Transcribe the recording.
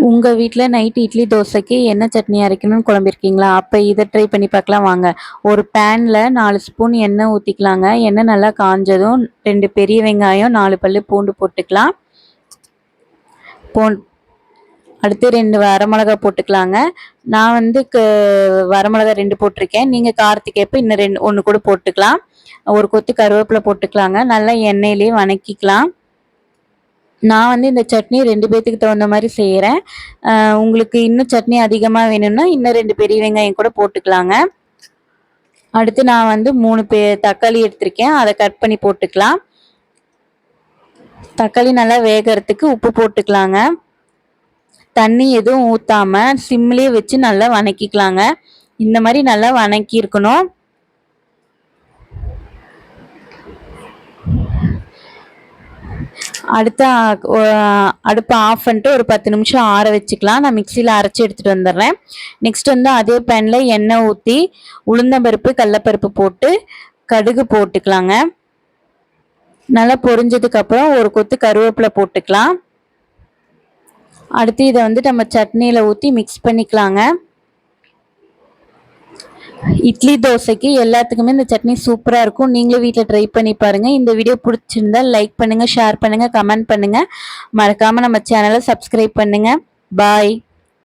உங்கள் வீட்டில் நைட்டு இட்லி தோசைக்கு என்ன சட்னி அரைக்கணும்னு குழம்பிருக்கீங்களா? அப்போ இதை ட்ரை பண்ணி பார்க்கலாம் வாங்க. ஒரு பேனில் 4 ஸ்பூன் எண்ணெய் ஊற்றிக்கலாங்க. எண்ணெய் நல்லா காஞ்சதும் 2 பெரிய வெங்காயம் 4 பல்லு பூண்டு போட்டுக்கலாம். அடுத்து 2 வரமிளகா போட்டுக்கலாங்க. நான் வந்து வரமிளகா 2 போட்டிருக்கேன். நீங்கள் காரத்துக்கு ஏற்ப இன்னும் 1 கூட போட்டுக்கலாம். ஒரு கொத்து கருவேப்பிலை போட்டுக்கலாங்க. நல்லா எண்ணெயிலே வணக்கிக்கலாம். நான் வந்து இந்த சட்னி 2 பேத்துக்கு தகுந்த மாதிரி செய்கிறேன். உங்களுக்கு இன்னும் சட்னி அதிகமாக வேணும்னா இன்னும் 2 பெரிய வெங்காயம் கூட போட்டுக்கலாங்க. அடுத்து நான் வந்து 3 தக்காளி எடுத்திருக்கேன். அதை கட் பண்ணி போட்டுக்கலாம். தக்காளி நல்லா வேகிறதுக்கு உப்பு போட்டுக்கலாங்க. தண்ணி எதுவும் ஊற்றாம சிம்லேயே வச்சு நல்லா வணக்கிக்கலாங்க. இந்த மாதிரி நல்லா வணக்கி இருக்கணும். அடுத்து அடுப்பை ஆஃப் பண்ணிட்டு ஒரு 10 நிமிஷம் ஆற வச்சுக்கலாம். நான் மிக்சியில் அரைச்சி எடுத்துகிட்டு வந்துடுறேன். நெக்ஸ்ட் வந்து அதே பேனில் எண்ணெய் ஊற்றி உளுந்தம்பருப்பு கடலப்பருப்பு போட்டு கடுகு போட்டுக்கலாங்க. நல்லா பொரிஞ்சதுக்கப்புறம் ஒரு கொத்து கருவேப்பிலை போட்டுக்கலாம். அடுத்து இதை வந்து நம்ம சட்னியில் ஊற்றி மிக்ஸ் பண்ணிக்கலாங்க. இட்லி தோசைக்கு எல்லாத்துக்குமே இந்த சட்னி சூப்பராக இருக்கும். நீங்களும் வீட்டில் ட்ரை பண்ணி பாருங்கள். இந்த வீடியோ பிடிச்சிருந்தா லைக் பண்ணுங்கள், ஷேர் பண்ணுங்கள், கமெண்ட் பண்ணுங்கள். மறக்காமல் நம்ம சேனலை சப்ஸ்கிரைப் பண்ணுங்கள். பாய்.